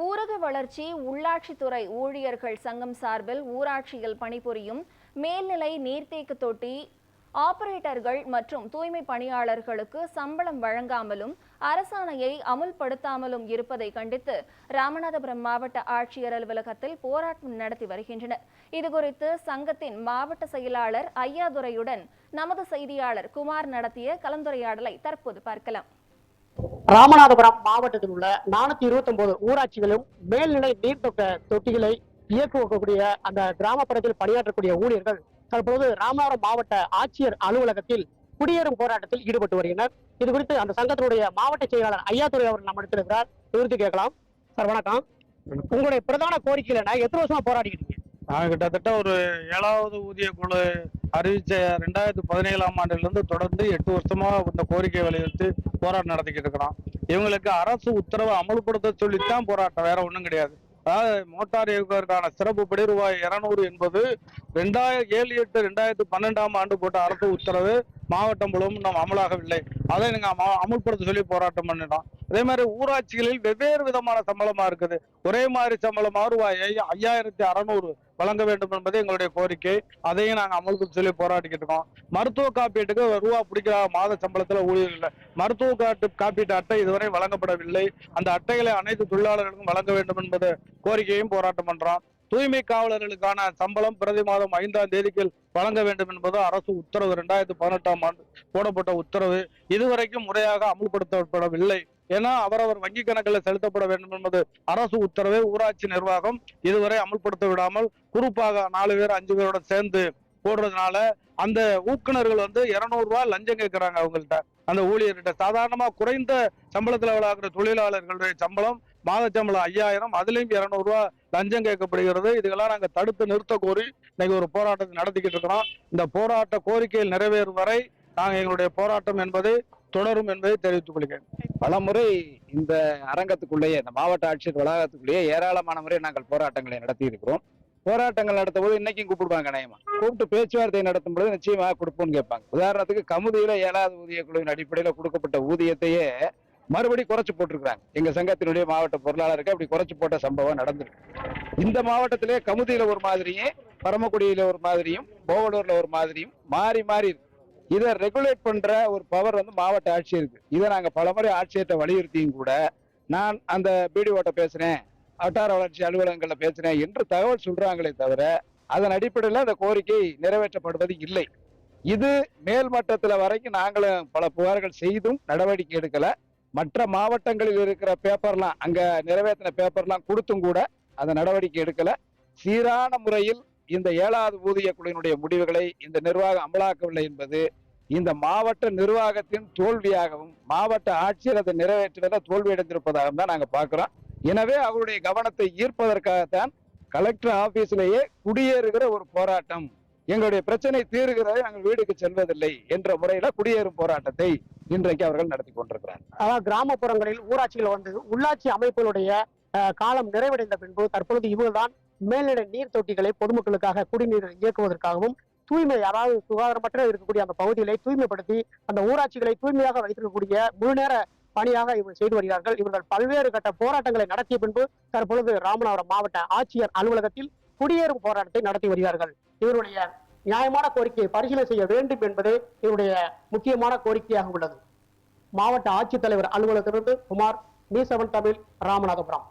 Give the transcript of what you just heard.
ஊரக வளர்ச்சி உள்ளாட்சித்துறை ஊழியர்கள் சங்கம் சார்பில் ஊராட்சியில் பணிபுரியும் மேல்நிலை நீர்த்தேக்க தொட்டி ஆபரேட்டர்கள் மற்றும் தூய்மை பணியாளர்களுக்கு சம்பளம் வழங்காமலும் அரசாணையை அமுல்படுத்தாமலும் இருப்பதை கண்டித்து ராமநாதபுரம் மாவட்ட ஆட்சியர் அலுவலகத்தில் போராட்டம் நடத்தி வருகின்றனர். இதுகுறித்து சங்கத்தின் மாவட்ட செயலாளர் ஐயாதுரையுடன் நமது செய்தியாளர் குமார் நடத்திய கலந்துரையாடலை தற்போது பார்க்கலாம். ராமநாதபுரம் மாவட்டத்தில் உள்ள 429 ஊராட்சிகளும் மேல்நிலை நீர்த்தொக்க தொட்டிகளை இயக்கக்கூடிய அந்த கிராமப்புறத்தில் பணியாற்றக்கூடிய ஊழியர்கள் தற்போது ராமநாதபுரம் மாவட்ட ஆட்சியர் அலுவலகத்தில் குடியேறும் போராட்டத்தில் ஈடுபட்டு வருகின்றனர். இது குறித்து அந்த சங்கத்தினுடைய மாவட்ட செயலாளர் ஐயாதுரை அவர் நம்ம எடுத்திருக்கிறார். குறித்து கேட்கலாம். சார் வணக்கம். உங்களுடைய பிரதான கோரிக்கையில எத்தனை வருஷமா போராடிக்கிட்டீங்க? நான் கிட்டத்தட்ட ஒரு 7வது ஊதிய குழு அறிவிச்ச 2017ஆம் ஆண்டிலிருந்து தொடர்ந்து 8 வருஷமா இந்த கோரிக்கை வலியுறுத்தி போராட்டம் நடத்திக்கிட்டு இருக்கிறோம். இவங்களுக்கு அரசு உத்தரவை அமல்படுத்த சொல்லித்தான் போராட்டம், வேற ஒன்றும் கிடையாது. அதாவது மோட்டார் இயக்குவதற்கான சிறப்பு படி ரூபாய் 200 என்பது 2007-8-2012ஆம் ஆண்டு போட்ட அரசு உத்தரவு மாவட்டம் முழுவதும் நாம் அமலாகவில்லை. அதை நீங்க அமுல்படுத்த சொல்லி போராட்டம் பண்ணிட்டோம். அதே மாதிரி ஊராட்சிகளில் வெவ்வேறு விதமான சம்பளமா இருக்குது. ஒரே மாதிரி சம்பளமா ரூபாய் 5600 வழங்க வேண்டும் என்பது எங்களுடைய கோரிக்கை. அதையும் நாங்கள் அமல்படுத்த சொல்லி போராடிக்கிட்டு இருக்கோம். மருத்துவ காப்பீட்டுக்கு ரூபா பிடிக்கிற மாத சம்பளத்துல ஊழியர்கள் மருத்துவ காப்பீட்டு அட்டை இதுவரை வழங்கப்படவில்லை. அந்த அட்டைகளை அனைத்து தொழிலாளர்களுக்கும் வழங்க வேண்டும் என்பது கோரிக்கையும் போராட்டம் பண்றோம். தூய்மை காவலர்களுக்கான சம்பளம் பிரதி மாதம் 5ஆம் தேதிக்கு வழங்க வேண்டும் என்பது அரசு உத்தரவு 2018ஆம் ஆண்டு போடப்பட்ட உத்தரவு இதுவரைக்கும் முறையாக அமுல்படுத்தப்படவில்லை. ஏன்னா அவரவர் வங்கி கணக்கில் செலுத்தப்பட வேண்டும் என்பது அரசு உத்தரவை ஊராட்சி நிர்வாகம் இதுவரை அமுல்படுத்த விடாமல் குறிப்பாக 4 பேர் 5 பேரோட சேர்ந்து போடுறதுனால அந்த ஊக்குனர்கள் 200 ரூபாய் லஞ்சம் கேட்கிறாங்க அவங்கள்ட்ட, அந்த ஊழியர்கிட்ட. சாதாரணமா குறைந்த சம்பளத்தில் விளையாடுற தொழிலாளர்களுடைய சம்பளம் மாத சம்பளம் 5000, அதுலயும் 200 ரூபாய் லஞ்சம் கேட்கப்படுகிறது. இதுக்கெல்லாம் நாங்க தடுத்து நிறுத்த கோரி இன்னைக்கு ஒரு போராட்டத்தை நடத்திக்கிட்டு இருக்கிறோம். இந்த போராட்ட கோரிக்கையில் நிறைவேறும் வரை நாங்கள் எங்களுடைய போராட்டம் என்பதை தொடரும் என்பதை தெரிவித்துக் கொள்கிறேன். பலமுறை இந்த அரங்கத்துக்குள்ளேயே, இந்த மாவட்ட ஆட்சியர் வளாகத்துக்குள்ளேயே ஏராளமான முறை நாங்கள் போராட்டங்களை நடத்தி இருக்கிறோம். போராட்டங்கள் நடத்தும் போது இன்னைக்கும் கூப்பிடுவாங்க, நயமா கூப்பிட்டு பேச்சுவார்த்தை நடத்தும் பொழுது நிச்சயமாக கொடுப்போம்னு கேட்பாங்க. உதாரணத்துக்கு கமுதியில 7வது ஊதிய குழுவின் அடிப்படையில கொடுக்கப்பட்ட ஊதியத்தையே மறுபடி குறைச்சு போட்டிருக்கிறாங்க. எங்க சங்கத்தினுடைய மாவட்ட பொருளாளருக்கு அப்படி குறைச்சு போட்ட சம்பவம் நடந்திருக்கு. இந்த மாவட்டத்திலே கமுதியில ஒரு மாதிரியும், பரமக்குடியில ஒரு மாதிரியும், போகலூர்ல ஒரு மாதிரியும் மாறி மாறி இருக்கு. இதை ரெகுலேட் பண்ற ஒரு பவர் மாவட்ட ஆட்சியருக்கு. இதை நாங்க பலமுறை ஆட்சியர்கிட்ட வலியுறுத்தியும் கூட, நான் அந்த பிடிஓட்ட பேசுறேன், வட்டார வளர்ச்சி அலுவலகங்கள்ல பேசுறேன் என்று தகவல் சொல்றாங்களே தவிர அதன் அடிப்படையில் அந்த கோரிக்கை நிறைவேற்றப்படுவது இல்லை. இது மேல்மட்டத்துல வரைக்கும் நாங்களும் பல புகார்கள் செய்தும் நடவடிக்கை எடுக்கல. மற்ற மாவட்டங்களில் இருக்கிற பேப்பர்லாம், அங்க நிறைவேற்றின பேப்பர்லாம் கொடுத்தும் கூட அந்த நடவடிக்கை எடுக்கல. சீரான முறையில் இந்த 7வது ஊதிய குழுவினுடைய முடிவுகளை இந்த நிர்வாகம் அமலாக்கவில்லை என்பது இந்த மாவட்ட நிர்வாகத்தின் தோல்வியாகவும் மாவட்ட ஆட்சியர் அதை நிறைவேற்றுவதில் தோல்வியடைந்திருப்பதாகவும் தான் நாங்க பார்க்கிறோம். எனவே அவருடைய கவனத்தை ஈர்ப்பதற்காகத்தான் கலெக்டர் ஆபீஸ்லேயே குடியேறுகிற ஒரு போராட்டம், எங்களுடைய பிரச்சனை தீர்கிறதை நாங்கள் வீடுக்கு செல்வதில்லை என்ற முறையில குடியேறும் போராட்டத்தை இன்றைக்கு அவர்கள் நடத்தி கொண்டிருக்கிறார். அதாவது கிராமப்புறங்களில் ஊராட்சிகள் உள்ளாட்சி அமைப்புகளுடைய காலம் நிறைவடைந்த பின்பு தற்பொழுது இவர்கள்தான் மேல்நிலை நீர் தொட்டிகளை பொதுமக்களுக்காக குடிநீர் இயக்குவதற்காகவும் தூய்மை, அதாவது சுகாதாரமற்ற இருக்கக்கூடிய அந்த பகுதிகளை தூய்மைப்படுத்தி அந்த ஊராட்சிகளை தூய்மையாக வைத்திருக்கக்கூடிய முழு நேர பணியாக இவர்கள் செய்து வருகிறார்கள். இவர்கள் பல்வேறு கட்ட போராட்டங்களை நடத்திய பின்பு தற்பொழுது ராமநாதபுரம் மாவட்ட ஆட்சியர் அலுவலகத்தில் குடியேறும் போராட்டத்தை நடத்தி வருகிறார்கள். இவருடைய நியாயமான கோரிக்கையை பரிசீலனை செய்ய வேண்டும் என்பதே இவருடைய முக்கியமான கோரிக்கையாக உள்ளது. மாவட்ட ஆட்சித்தலைவர் அலுவலகத்திலிருந்து குமார், நியூஸ் 7 தமிழ், ராமநாதபுரம்.